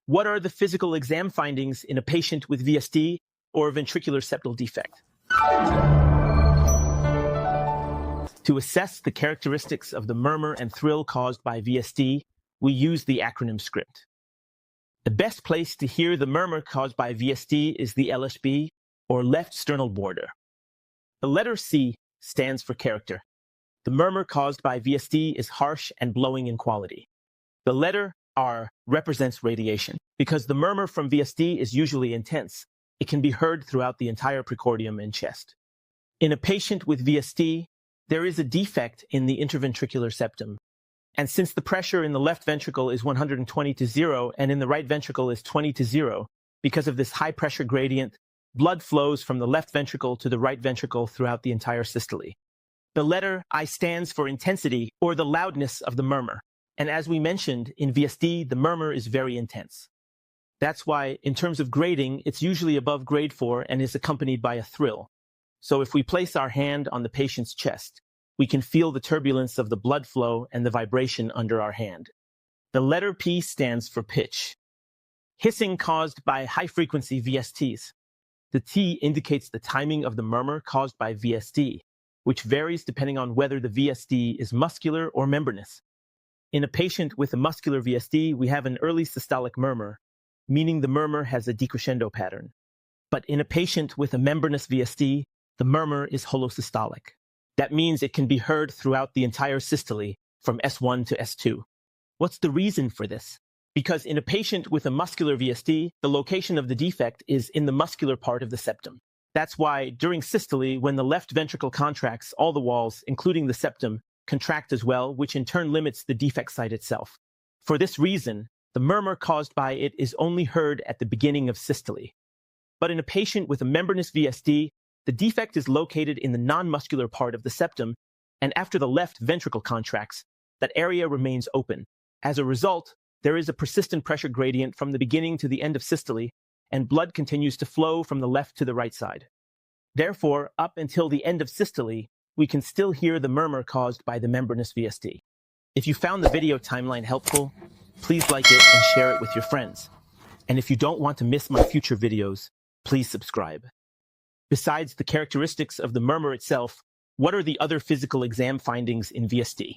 What are the physical exam findings in a patient with VSD or ventricular septal defect? To assess the characteristics of the murmur and thrill caused by VSD, we use the acronym SCRIPT. The best place to hear the murmur caused by VSD is the LSB, or left sternal border. The letter C stands for character. The murmur caused by VSD is harsh and blowing in quality. The letter R represents radiation. Because the murmur from VSD is usually intense, it can be heard throughout the entire precordium and chest. In a patient with VSD, there is a defect in the interventricular septum. And since the pressure in the left ventricle is 120 to 0 and in the right ventricle is 20 to 0, because of this high pressure gradient, blood flows from the left ventricle to the right ventricle throughout the entire systole. The letter I stands for intensity, or the loudness of the murmur. And as we mentioned, in VSD, the murmur is very intense. That's why, in terms of grading, it's usually above grade 4 and is accompanied by a thrill. So if we place our hand on the patient's chest, we can feel the turbulence of the blood flow and the vibration under our hand. The letter P stands for pitch. Hissing caused by high-frequency VSTs. The T indicates the timing of the murmur caused by VSD, which varies depending on whether the VSD is muscular or membranous. In a patient with a muscular VSD, we have an early systolic murmur, meaning the murmur has a decrescendo pattern. But in a patient with a membranous VSD, the murmur is holosystolic. That means it can be heard throughout the entire systole, from S1 to S2. What's the reason for this? Because in a patient with a muscular VSD, the location of the defect is in the muscular part of the septum. That's why during systole, when the left ventricle contracts, all the walls, including the septum, contract as well, which in turn limits the defect site itself. For this reason, the murmur caused by it is only heard at the beginning of systole. But in a patient with a membranous VSD, the defect is located in the non-muscular part of the septum, and after the left ventricle contracts, that area remains open. As a result, there is a persistent pressure gradient from the beginning to the end of systole, and blood continues to flow from the left to the right side. Therefore, up until the end of systole, we can still hear the murmur caused by the membranous VSD. If you found the video timeline helpful, please like it and share it with your friends. And if you don't want to miss my future videos, please subscribe. Besides the characteristics of the murmur itself, what are the other physical exam findings in VSD?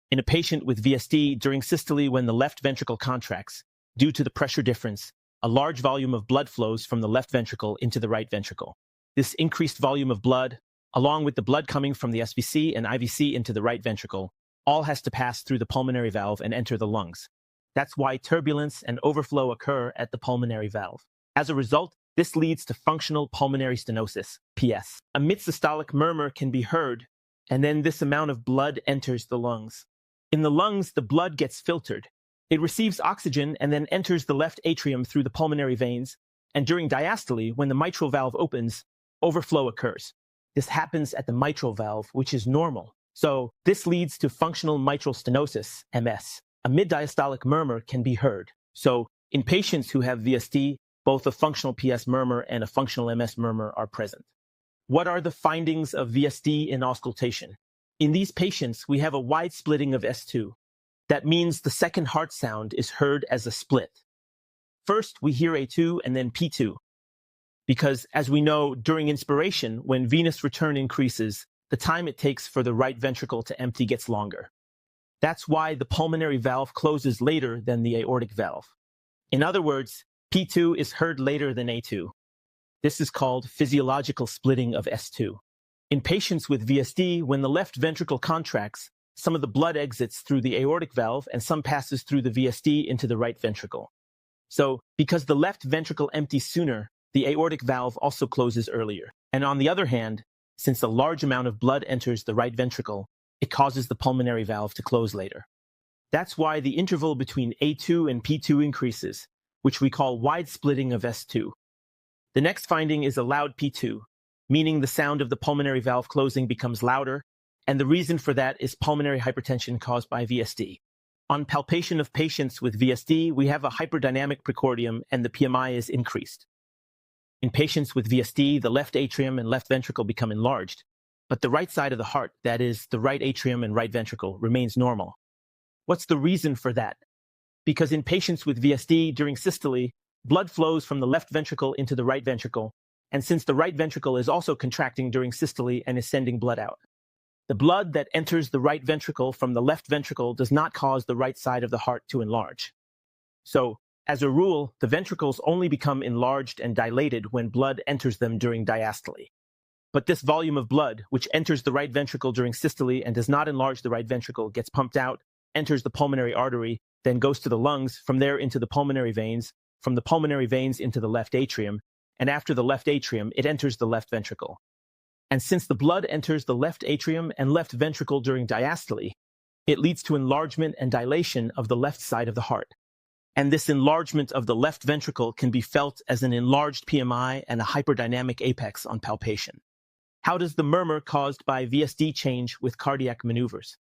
In a patient with VSD during systole when the left ventricle contracts, due to the pressure difference, a large volume of blood flows from the left ventricle into the right ventricle. This increased volume of blood, along with the blood coming from the SVC and IVC into the right ventricle, all has to pass through the pulmonary valve and enter the lungs. That's why turbulence and overflow occur at the pulmonary valve. As a result, this leads to functional pulmonary stenosis, PS. A mid-systolic murmur can be heard, and then this amount of blood enters the lungs. In the lungs, the blood gets filtered. It receives oxygen and then enters the left atrium through the pulmonary veins, and during diastole, when the mitral valve opens, overflow occurs. This happens at the mitral valve, which is normal. So this leads to functional mitral stenosis, MS. A mid-diastolic murmur can be heard. So in patients who have VSD, both a functional PS murmur and a functional MS murmur are present. What are the findings of VSD in auscultation? In these patients, we have a wide splitting of S2. That means the second heart sound is heard as a split. First, we hear A2 and then P2. Because, as we know, during inspiration, when venous return increases, the time it takes for the right ventricle to empty gets longer. That's why the pulmonary valve closes later than the aortic valve. In other words, P2 is heard later than A2. This is called physiological splitting of S2. In patients with VSD, when the left ventricle contracts, some of the blood exits through the aortic valve and some passes through the VSD into the right ventricle. So, because the left ventricle empties sooner, the aortic valve also closes earlier. And on the other hand, since a large amount of blood enters the right ventricle, it causes the pulmonary valve to close later. That's why the interval between A2 and P2 increases, which we call wide splitting of S2. The next finding is a loud P2, meaning the sound of the pulmonary valve closing becomes louder, and the reason for that is pulmonary hypertension caused by VSD. On palpation of patients with VSD, we have a hyperdynamic precordium and the PMI is increased. In patients with VSD, the left atrium and left ventricle become enlarged, but the right side of the heart, that is, the right atrium and right ventricle, remains normal. What's the reason for that? because in patients with VSD during systole, blood flows from the left ventricle into the right ventricle, and since the right ventricle is also contracting during systole and is sending blood out. The blood that enters the right ventricle from the left ventricle does not cause the right side of the heart to enlarge. So, as a rule, the ventricles only become enlarged and dilated when blood enters them during diastole. But this volume of blood, which enters the right ventricle during systole and does not enlarge the right ventricle, gets pumped out, enters the pulmonary artery, then goes to the lungs, from there into the pulmonary veins, from the pulmonary veins into the left atrium, and after the left atrium, it enters the left ventricle. And since the blood enters the left atrium and left ventricle during diastole, it leads to enlargement and dilation of the left side of the heart. And this enlargement of the left ventricle can be felt as an enlarged PMI and a hyperdynamic apex on palpation. How does the murmur caused by VSD change with cardiac maneuvers?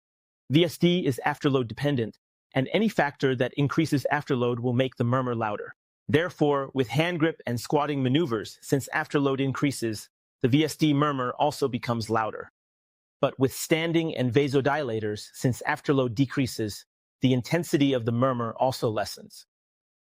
VSD is afterload dependent, and any factor that increases afterload will make the murmur louder. Therefore, with hand grip and squatting maneuvers, since afterload increases, the VSD murmur also becomes louder. But with standing and vasodilators, since afterload decreases, the intensity of the murmur also lessens.